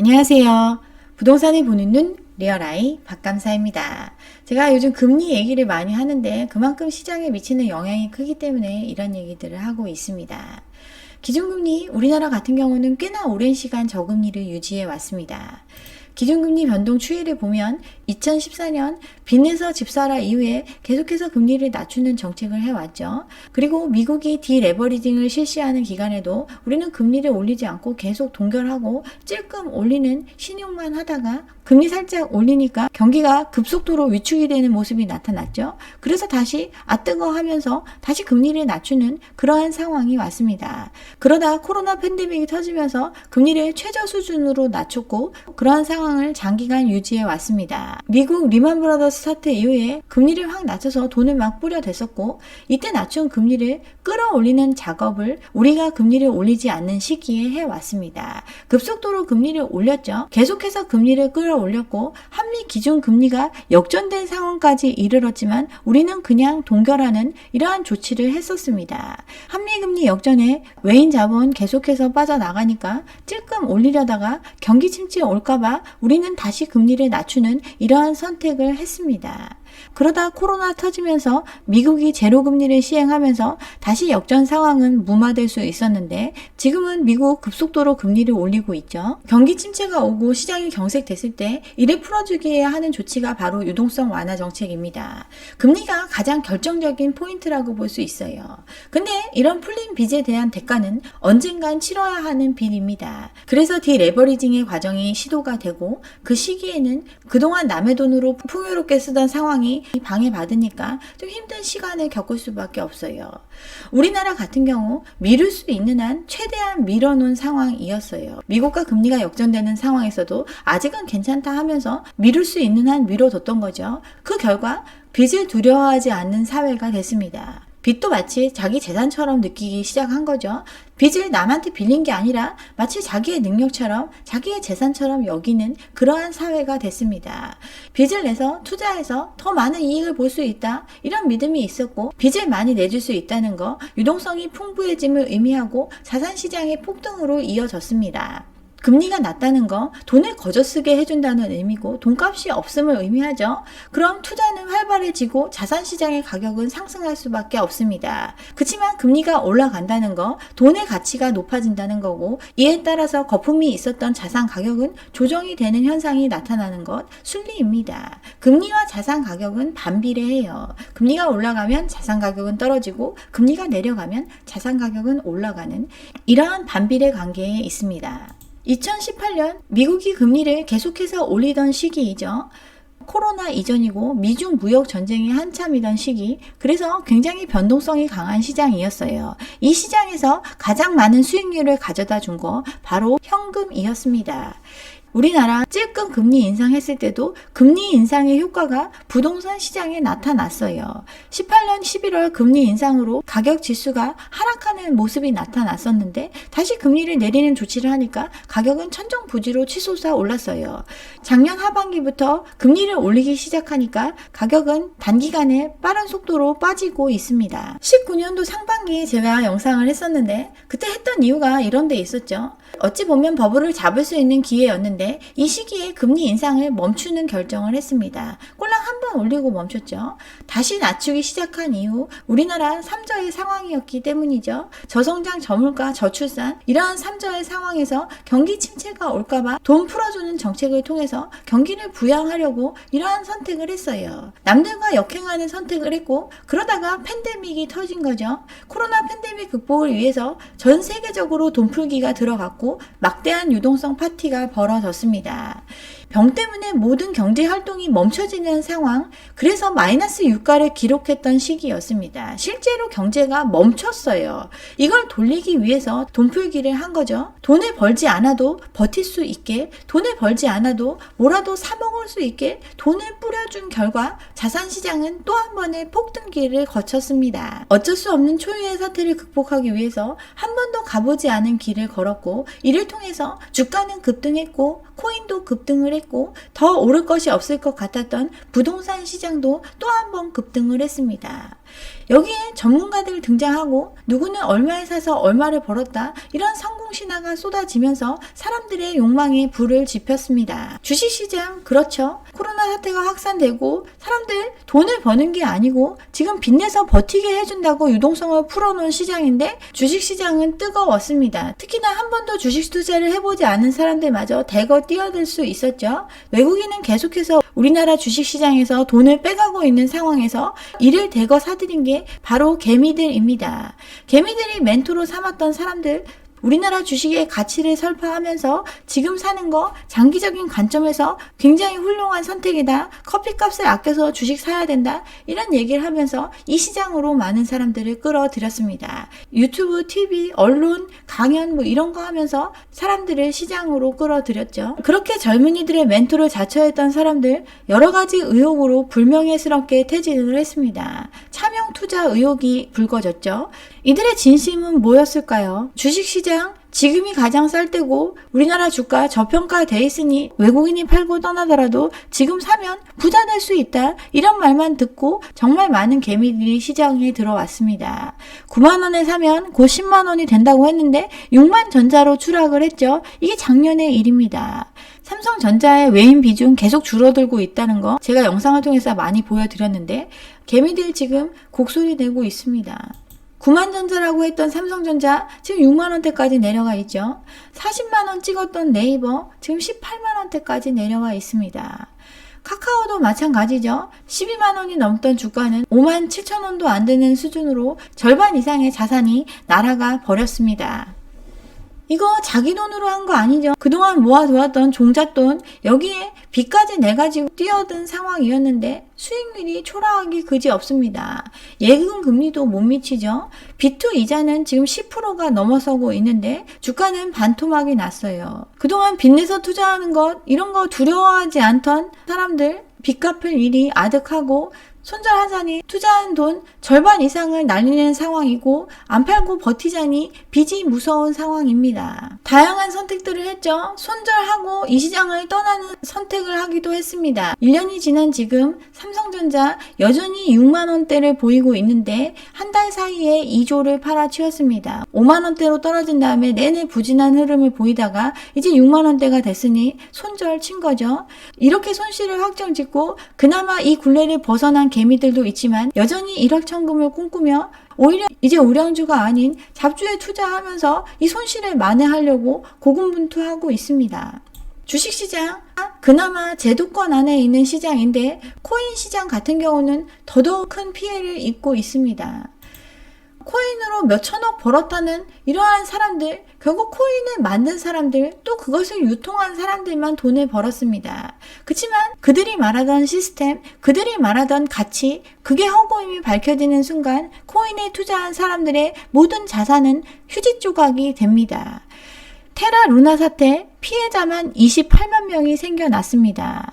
안녕하세요. 부동산을 보는 눈 리얼아이 박감사입니다. 제가 요즘 금리 얘기를 많이 하는데 그만큼 시장에 미치는 영향이 크기 때문에 이런 얘기들을 하고 있습니다. 기준금리 우리나라 같은 경우는 꽤나 오랜 시간 저금리를 유지해 왔습니다. 기준금리 변동 추이를 보면 2014년 빚내서 집 사라 이후에 계속해서 금리를 낮추는 정책을 해왔죠. 그리고 미국이 디레버리징을 실시하는 기간에도 우리는 금리를 올리지 않고 계속 동결하고 찔끔 올리는 신용만 하다가 금리 살짝 올리니까 경기가 급속도로 위축이 되는 모습이 나타났죠. 그래서 다시 뜨거 하면서 다시 금리를 낮추는 그러한 상황이 왔습니다. 그러다 코로나 팬데믹이 터지면서 금리를 최저 수준으로 낮췄고 그러한 상황을 장기간 유지해 왔습니다. 미국 리만 브라더스 사태 이후에 금리를 확 낮춰서 돈을 막 뿌려댔었고 이때 낮춘 금리를 끌어올리는 작업을 우리가 금리를 올리지 않는 시기에 해왔습니다. 급속도로 금리를 올렸죠. 계속해서 금리를 끌어올렸고 한미 기준 금리가 역전된 상황까지 이르렀지만 우리는 그냥 동결하는 이러한 조치를 했었습니다. 한미 금리 역전에 외인 자본 계속해서 빠져나가니까 찔끔 올리려다가 경기 침체 올까봐 우리는 다시 금리를 낮추는 이러한 선택을 했습니다. 그러다 코로나 터지면서 미국이 제로금리를 시행하면서 다시 역전 상황은 무마될 수 있었는데 지금은 미국 급속도로 금리를 올리고 있죠. 경기 침체가 오고 시장이 경색됐을 때 이를 풀어주기 위해 하는 조치가 바로 유동성 완화 정책입니다. 금리가 가장 결정적인 포인트라고 볼 수 있어요. 근데 이런 풀린 빚에 대한 대가는 언젠간 치러야 하는 빚입니다. 그래서 디레버리징의 과정이 시도가 되고 그 시기에는 그동안 남의 돈으로 풍요롭게 쓰던 상황이 방해받으니까 좀 힘든 시간을 겪을 수밖에 없어요. 우리나라 같은 경우 미룰 수 있는 한 최대한 밀어놓은 상황이었어요. 미국과 금리가 역전되는 상황에서도 아직은 괜찮다 하면서 미룰 수 있는 한 미뤄뒀던 거죠. 그 결과 빚을 두려워하지 않는 사회가 됐습니다. 빚도 마치 자기 재산처럼 느끼기 시작한 거죠. 빚을 남한테 빌린 게 아니라 마치 자기의 능력처럼 자기의 재산처럼 여기는 그러한 사회가 됐습니다. 빚을 내서 투자해서 더 많은 이익을 볼 수 있다. 이런 믿음이 있었고 빚을 많이 내줄 수 있다는 거 유동성이 풍부해짐을 의미하고 자산시장의 폭등으로 이어졌습니다. 금리가 낮다는 거 돈을 거저 쓰게 해준다는 의미고 돈값이 없음을 의미하죠. 그럼 투자는 활발해지고 자산시장의 가격은 상승할 수밖에 없습니다. 그렇지만 금리가 올라간다는 거 돈의 가치가 높아진다는 거고 이에 따라서 거품이 있었던 자산 가격은 조정이 되는 현상이 나타나는 것 순리입니다. 금리와 자산 가격은 반비례해요. 금리가 올라가면 자산 가격은 떨어지고 금리가 내려가면 자산 가격은 올라가는 이러한 반비례 관계에 있습니다. 2018년 미국이 금리를 계속해서 올리던 시기이죠. 코로나 이전이고 미중 무역 전쟁이 한참이던 시기, 그래서 굉장히 변동성이 강한 시장이었어요. 이 시장에서 가장 많은 수익률을 가져다 준 거 바로 현금이었습니다. 우리나라 찔끔 금리 인상했을 때도 금리 인상의 효과가 부동산 시장에 나타났어요. 18년 11월 금리 인상으로 가격 지수가 하락하는 모습이 나타났었는데 다시 금리를 내리는 조치를 하니까 가격은 천정부지로 치솟아 올랐어요. 작년 하반기부터 금리를 올리기 시작하니까 가격은 단기간에 빠른 속도로 빠지고 있습니다. 19년도 상반기에 제가 영상을 했었는데 그때 했던 이유가 이런 데 있었죠. 어찌 보면 버블을 잡을 수 있는 기회였는데 이 시기에 금리 인상을 멈추는 결정을 했습니다. 꼴랑 한 번 올리고 멈췄죠. 다시 낮추기 시작한 이후 우리나라 3저의 상황이었기 때문이죠. 저성장, 저물가, 저출산 이러한 3저의 상황에서 경기 침체가 올까봐 돈 풀어주는 정책을 통해서 경기를 부양하려고 이러한 선택을 했어요. 남들과 역행하는 선택을 했고 그러다가 팬데믹이 터진 거죠. 코로나 팬데믹 극복을 위해서 전 세계적으로 돈 풀기가 들어갔고 막대한 유동성 파티가 벌어졌습니다. 병 때문에 모든 경제 활동이 멈춰지는 상황, 그래서 마이너스 유가를 기록했던 시기였습니다. 실제로 경제가 멈췄어요. 이걸 돌리기 위해서 돈 풀기를 한 거죠. 돈을 벌지 않아도 버틸 수 있게, 돈을 벌지 않아도 뭐라도 사 먹을 수 있게 돈을 뿌려준 결과 자산시장은 또 한 번의 폭등기를 거쳤습니다. 어쩔 수 없는 초유의 사태를 극복하기 위해서 한 번도 가보지 않은 길을 걸었고 이를 통해서 주가는 급등했고 코인도 급등을 했고 더 오를 것이 없을 것 같았던 부동산 시장도 또 한 번 급등을 했습니다. 여기에 전문가들 등장하고 누구는 얼마에 사서 얼마를 벌었다 이런 성공 신화가 쏟아지면서 사람들의 욕망에 불을 지폈습니다. 주식시장 그렇죠. 코로나 사태가 확산되고 사람들 돈을 버는 게 아니고 지금 빚내서 버티게 해준다고 유동성을 풀어놓은 시장인데 주식시장은 뜨거웠습니다. 특히나 한 번도 주식 투자를 해보지 않은 사람들마저 대거 뛰어들 수 있었죠. 외국인은 계속해서 우리나라 주식시장에서 돈을 빼가고 있는 상황에서 이를 대거 사들인 게 바로 개미들입니다. 개미들이 멘토로 삼았던 사람들, 우리나라 주식의 가치를 설파하면서 지금 사는 거 장기적인 관점에서 굉장히 훌륭한 선택이다. 커피값을 아껴서 주식 사야 된다. 이런 얘기를 하면서 이 시장으로 많은 사람들을 끌어들였습니다. 유튜브, TV, 언론, 강연 이런 거 하면서 사람들을 시장으로 끌어들였죠. 그렇게 젊은이들의 멘토를 자처했던 사람들 여러 가지 의혹으로 불명예스럽게 퇴진을 했습니다. 차명 투자 의혹이 불거졌죠. 이들의 진심은 뭐였을까요? 주식시장 지금이 가장 쌀 때고 우리나라 주가 저평가돼 있으니 외국인이 팔고 떠나더라도 지금 사면 부자 될 수 있다. 이런 말만 듣고 정말 많은 개미들이 시장에 들어왔습니다. 9만원에 사면 곧 10만원이 된다고 했는데 6만 전자로 추락을 했죠. 이게 작년의 일입니다. 삼성전자의 외인 비중 계속 줄어들고 있다는 거 제가 영상을 통해서 많이 보여드렸는데 개미들 지금 곡소리 내고 있습니다. 9만전자라고 했던 삼성전자 지금 6만원대까지 내려가 있죠. 40만원 찍었던 네이버 지금 18만원대까지 내려와 있습니다. 카카오도 마찬가지죠. 12만원이 넘던 주가는 5만 7천원도 안 되는 수준으로 절반 이상의 자산이 날아가 버렸습니다. 이거 자기 돈으로 한 거 아니죠. 그동안 모아두었던 종잣돈 여기에 빚까지 내가지고 뛰어든 상황이었는데 수익률이 초라하기 그지없습니다. 예금 금리도 못 미치죠. B2 이자는 지금 10%가 넘어서고 있는데 주가는 반토막이 났어요. 그동안 빚내서 투자하는 것 이런 거 두려워하지 않던 사람들 빚 갚을 일이 아득하고 손절하자니 투자한 돈 절반 이상을 날리는 상황이고 안 팔고 버티자니 빚이 무서운 상황입니다. 다양한 선택들을 했죠. 손절하고 이 시장을 떠나는 선택을 하기도 했습니다. 1년이 지난 지금 삼성전자 여전히 6만원대를 보이고 있는데 한 달 사이에 2조를 팔아치웠습니다. 5만원대로 떨어진 다음에 내내 부진한 흐름을 보이다가 이제 6만원대가 됐으니 손절 친 거죠. 이렇게 손실을 확정짓고 그나마 이 굴레를 벗어난 개미들도 있지만 여전히 일확천금을 꿈꾸며 오히려 이제 우량주가 아닌 잡주에 투자하면서 이 손실을 만회하려고 고군분투하고 있습니다. 주식시장 그나마 제도권 안에 있는 시장인데 코인 시장 같은 경우는 더더욱 큰 피해를 입고 있습니다. 코인으로 몇 천억 벌었다는 이러한 사람들, 결국 코인을 만든 사람들, 또 그것을 유통한 사람들만 돈을 벌었습니다. 그치만 그들이 말하던 시스템, 그들이 말하던 가치, 그게 허구임이 밝혀지는 순간 코인에 투자한 사람들의 모든 자산은 휴지 조각이 됩니다. 테라 루나 사태 피해자만 28만 명이 생겨났습니다.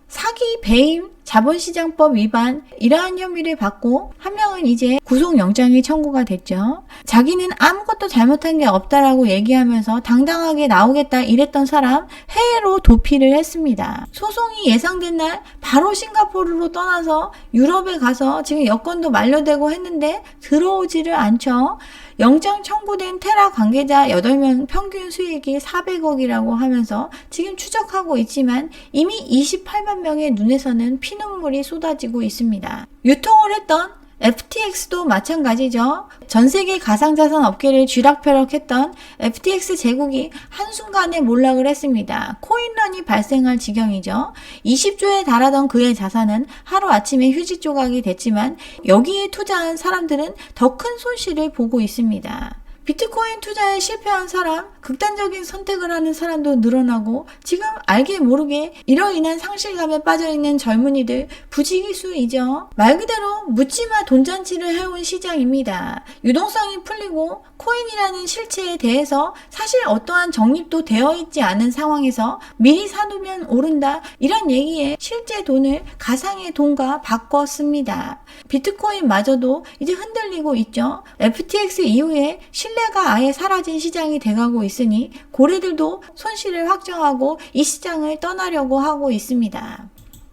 사기, 배임, 자본시장법 위반 이러한 혐의를 받고 한 명은 이제 구속영장이 청구가 됐죠. 자기는 아무것도 잘못한 게 없다라고 얘기하면서 당당하게 나오겠다 이랬던 사람 해외로 도피를 했습니다. 소송이 예상된 날 바로 싱가포르로 떠나서 유럽에 가서 지금 여권도 만료되고 했는데 들어오지를 않죠. 영장 청구된 테라 관계자 8명 평균 수익이 400억이라고 하면서 지금 추적하고 있지만 이미 28만 명의 눈에서는 피눈물이 쏟아지고 있습니다. 유통을 했던 FTX도 마찬가지죠. 전 세계 가상자산 업계를 쥐락펴락했던 FTX 제국이 한순간에 몰락을 했습니다. 코인런이 발생할 지경이죠. 20조에 달하던 그의 자산은 하루아침에 휴지 조각이 됐지만 여기에 투자한 사람들은 더 큰 손실을 보고 있습니다. 비트코인 투자에 실패한 사람, 극단적인 선택을 하는 사람도 늘어나고 지금 알게 모르게 이로 인한 상실감에 빠져있는 젊은이들 부지기수이죠. 말 그대로 묻지마 돈잔치를 해온 시장입니다. 유동성이 풀리고 코인이라는 실체에 대해서 사실 어떠한 정립도 되어 있지 않은 상황에서 미리 사두면 오른다 이런 얘기에 실제 돈을 가상의 돈과 바꿨습니다. 비트코인마저도 이제 흔들리고 있죠. FTX 이후에 신뢰가 아예 사라진 시장이 돼가고 있으니 고래들도 손실을 확정하고 이 시장을 떠나려고 하고 있습니다.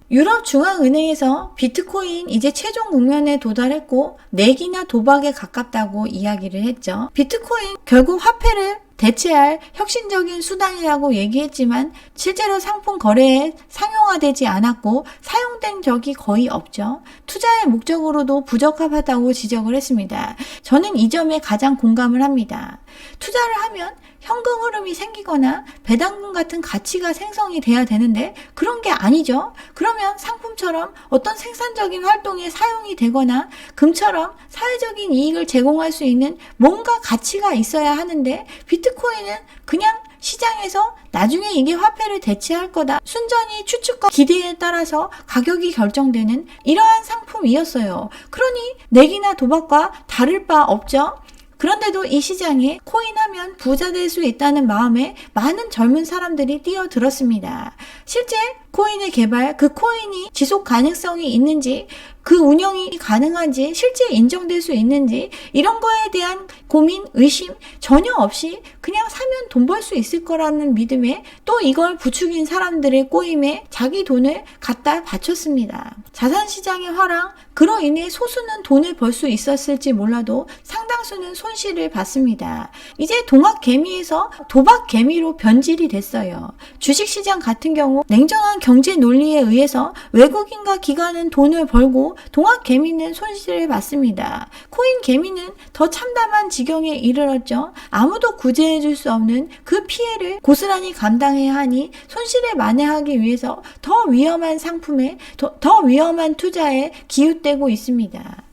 유럽 중앙은행에서 비트코인 이제 최종 국면에 도달했고 내기나 도박에 가깝다고 이야기를 했죠. 비트코인 결국 화폐를 대체할 혁신적인 수단이라고 얘기했지만 실제로 상품 거래에 상용화되지 않았고 사용된 적이 거의 없죠. 투자의 목적으로도 부적합하다고 지적을 했습니다. 저는 이 점에 가장 공감을 합니다. 투자를 하면 현금 흐름이 생기거나 배당금 같은 가치가 생성이 돼야 되는데 그런 게 아니죠. 그러면 상품처럼 어떤 생산적인 활동에 사용이 되거나 금처럼 사회적인 이익을 제공할 수 있는 뭔가 가치가 있어야 하는데 비트코인은 그냥 시장에서 나중에 이게 화폐를 대체할 거다. 순전히 추측과 기대에 따라서 가격이 결정되는 이러한 상품이었어요. 그러니 내기나 도박과 다를 바 없죠. 그런데도 이 시장에 코인하면 부자 될 수 있다는 마음에 많은 젊은 사람들이 뛰어들었습니다. 실제 코인의 개발, 그 코인이 지속 가능성이 있는지, 그 운영이 가능한지, 실제 인정될 수 있는지 이런 거에 대한 고민, 의심 전혀 없이 그냥 사면 돈 벌 수 있을 거라는 믿음에 또 이걸 부추긴 사람들의 꼬임에 자기 돈을 갖다 바쳤습니다. 자산시장의 화랑, 그로 인해 소수는 돈을 벌 수 있었을지 몰라도 상당수는 손실을 봤습니다. 이제 동학개미에서 도박개미로 변질이 됐어요. 주식시장 같은 경우 냉정한 경제 논리에 의해서 외국인과 기관은 돈을 벌고 동학개미는 손실을 봤습니다. 코인개미는 더 참담한 지경에 이르렀죠. 아무도 구제해줄 수 없는 그 피해를 고스란히 감당해야 하니 손실을 만회하기 위해서 더 위험한 상품에 더 위험한 투자에 기웃대고 있습니다.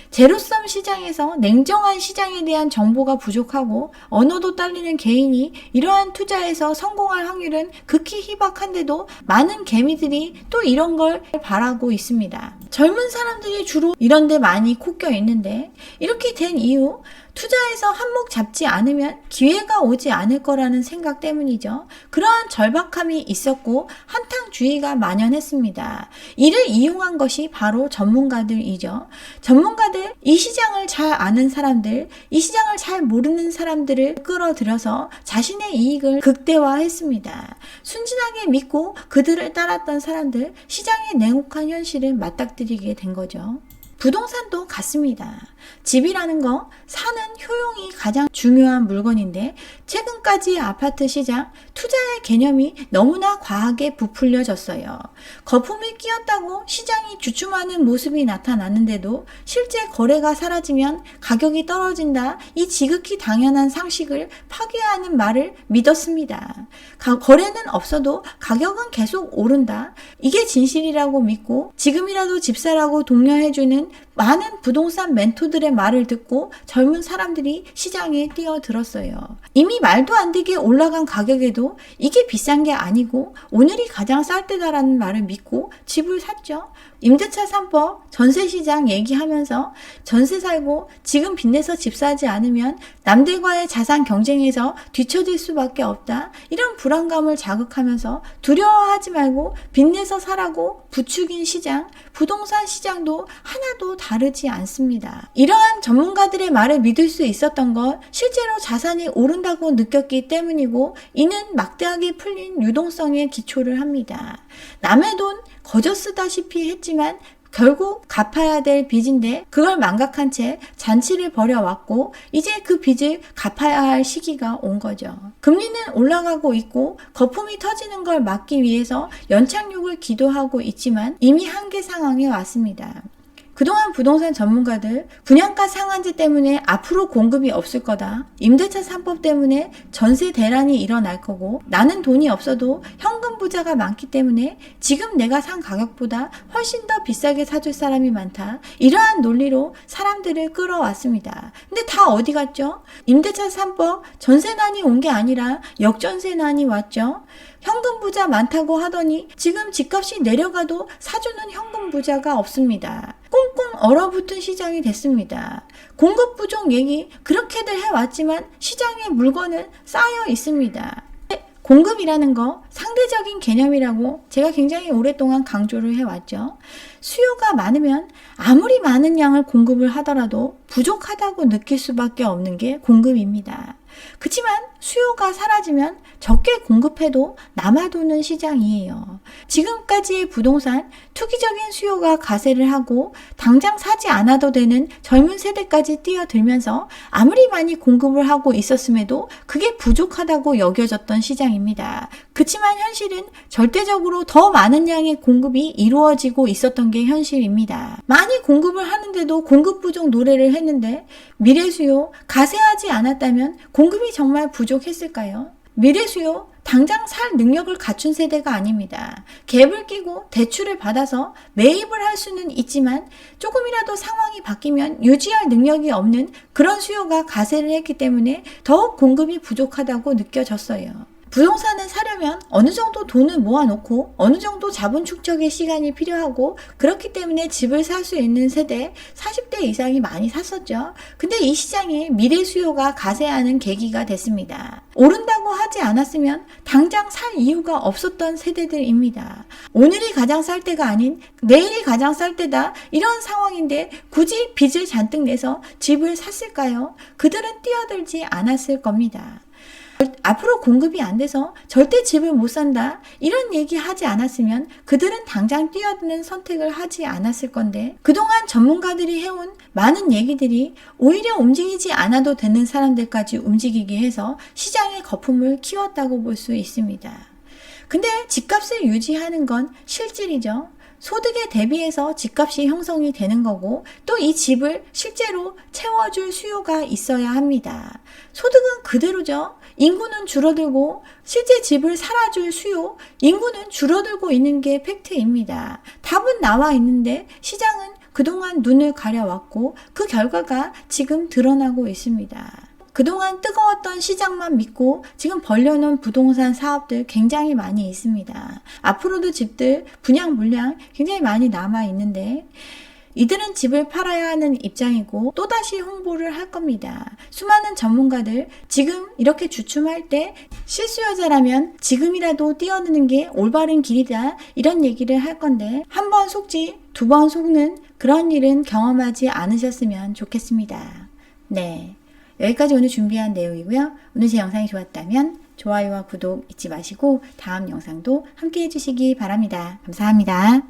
제로섬 시장에서 냉정한 시장에 대한 정보가 부족하고 언어도 딸리는 개인이 이러한 투자에서 성공할 확률은 극히 희박한데도 많은 개미들이 또 이런 걸 바라고 있습니다. 젊은 사람들이 주로 이런 데 많이 콕겨 있는데 이렇게 된 이유, 투자에서 한몫 잡지 않으면 기회가 오지 않을 거라는 생각 때문이죠. 그러한 절박함이 있었고 한탕주의가 만연했습니다. 이를 이용한 것이 바로 전문가들이죠. 전문가들, 이 시장을 잘 아는 사람들, 이 시장을 잘 모르는 사람들을 끌어들여서 자신의 이익을 극대화했습니다. 순진하게 믿고 그들을 따랐던 사람들, 시장의 냉혹한 현실을 맞닥뜨리게 된 거죠. 부동산도 같습니다. 집이라는 거 사는 효용이 가장 중요한 물건인데 최근까지 아파트 시장 투자의 개념이 너무나 과하게 부풀려졌어요. 거품이 끼었다고 시장이 주춤하는 모습이 나타났는데도 실제 거래가 사라지면 가격이 떨어진다, 이 지극히 당연한 상식을 파괴하는 말을 믿었습니다. 거래는 없어도 가격은 계속 오른다, 이게 진실이라고 믿고 지금이라도 집 사라고 독려해주는 많은 부동산 멘토들의 말을 듣고 젊은 사람들이 시장에 뛰어들었어요. 이미 말도 안 되게 올라간 가격에도 이게 비싼 게 아니고 오늘이 가장 쌀 때다라는 말을 믿고 집을 샀죠. 임대차 3법, 전세시장 얘기하면서 전세 살고 지금 빚내서 집 사지 않으면 남들과의 자산 경쟁에서 뒤처질 수밖에 없다, 이런 불안감을 자극하면서 두려워하지 말고 빚내서 사라고 부추긴 시장, 부동산 시장도 하나도 다르지 않습니다. 이러한 전문가들의 말을 믿을 수 있었던 건 실제로 자산이 오른다고 느꼈기 때문이고 이는 막대하게 풀린 유동성에 기초를 합니다. 남의 돈 거저 쓰다시피 했지만 결국 갚아야 될 빚인데 그걸 망각한 채 잔치를 벌여왔고 이제 그 빚을 갚아야 할 시기가 온 거죠. 금리는 올라가고 있고 거품이 터지는 걸 막기 위해서 연착륙을 기도하고 있지만 이미 한계 상황에 왔습니다. 그동안 부동산 전문가들 분양가 상한제 때문에 앞으로 공급이 없을 거다, 임대차 3법 때문에 전세 대란이 일어날 거고 나는 돈이 없어도 현금 부자가 많기 때문에 지금 내가 산 가격보다 훨씬 더 비싸게 사줄 사람이 많다, 이러한 논리로 사람들을 끌어왔습니다. 근데 다 어디 갔죠? 임대차 3법 전세난이 온 게 아니라 역전세난이 왔죠. 현금 부자 많다고 하더니 지금 집값이 내려가도 사주는 현금 부자가 없습니다. 꽁꽁 얼어붙은 시장이 됐습니다. 공급 부족 얘기 그렇게들 해왔지만 시장에 물건은 쌓여 있습니다. 공급이라는 거 상대적인 개념이라고 제가 굉장히 오랫동안 강조를 해왔죠. 수요가 많으면 아무리 많은 양을 공급을 하더라도 부족하다고 느낄 수밖에 없는 게 공급입니다. 그렇지만 수요가 사라지면 적게 공급해도 남아도는 시장이에요. 지금까지의 부동산 투기적인 수요가 가세를 하고 당장 사지 않아도 되는 젊은 세대까지 뛰어들면서 아무리 많이 공급을 하고 있었음에도 그게 부족하다고 여겨졌던 시장입니다. 그치만 현실은 절대적으로 더 많은 양의 공급이 이루어지고 있었던 게 현실입니다. 많이 공급을 하는데도 공급 부족 노래를 했는데 미래 수요 가세하지 않았다면 공급이 정말 부족했을까요? 미래 수요 당장 살 능력을 갖춘 세대가 아닙니다. 갭을 끼고 대출을 받아서 매입을 할 수는 있지만 조금이라도 상황이 바뀌면 유지할 능력이 없는 그런 수요가 가세를 했기 때문에 더욱 공급이 부족하다고 느껴졌어요. 부동산을 사려면 어느 정도 돈을 모아놓고 어느 정도 자본 축적의 시간이 필요하고 그렇기 때문에 집을 살 수 있는 세대 40대 이상이 많이 샀었죠. 근데 이 시장에 미래 수요가 가세하는 계기가 됐습니다. 오른다고 하지 않았으면 당장 살 이유가 없었던 세대들입니다. 오늘이 가장 쌀 때가 아닌 내일이 가장 쌀 때다 이런 상황인데 굳이 빚을 잔뜩 내서 집을 샀을까요? 그들은 뛰어들지 않았을 겁니다. 앞으로 공급이 안 돼서 절대 집을 못 산다 이런 얘기 하지 않았으면 그들은 당장 뛰어드는 선택을 하지 않았을 건데 그동안 전문가들이 해온 많은 얘기들이 오히려 움직이지 않아도 되는 사람들까지 움직이게 해서 시장의 거품을 키웠다고 볼 수 있습니다. 근데 집값을 유지하는 건 실질이죠. 소득에 대비해서 집값이 형성이 되는 거고 또 이 집을 실제로 채워줄 수요가 있어야 합니다. 소득은 그대로죠. 인구는 줄어들고 실제 집을 살아줄 수요, 인구는 줄어들고 있는 게 팩트입니다. 답은 나와 있는데 시장은 그동안 눈을 가려왔고 그 결과가 지금 드러나고 있습니다. 그동안 뜨거웠던 시장만 믿고 지금 벌려놓은 부동산 사업들 굉장히 많이 있습니다. 앞으로도 집들 분양 물량 굉장히 많이 남아 있는데 이들은 집을 팔아야 하는 입장이고 또다시 홍보를 할 겁니다. 수많은 전문가들 지금 이렇게 주춤할 때 실수요자라면 지금이라도 뛰어드는 게 올바른 길이다 이런 얘기를 할 건데 한 번 속지 두 번 속는 그런 일은 경험하지 않으셨으면 좋겠습니다. 네, 여기까지 오늘 준비한 내용이고요. 오늘 제 영상이 좋았다면 좋아요와 구독 잊지 마시고 다음 영상도 함께 해주시기 바랍니다. 감사합니다.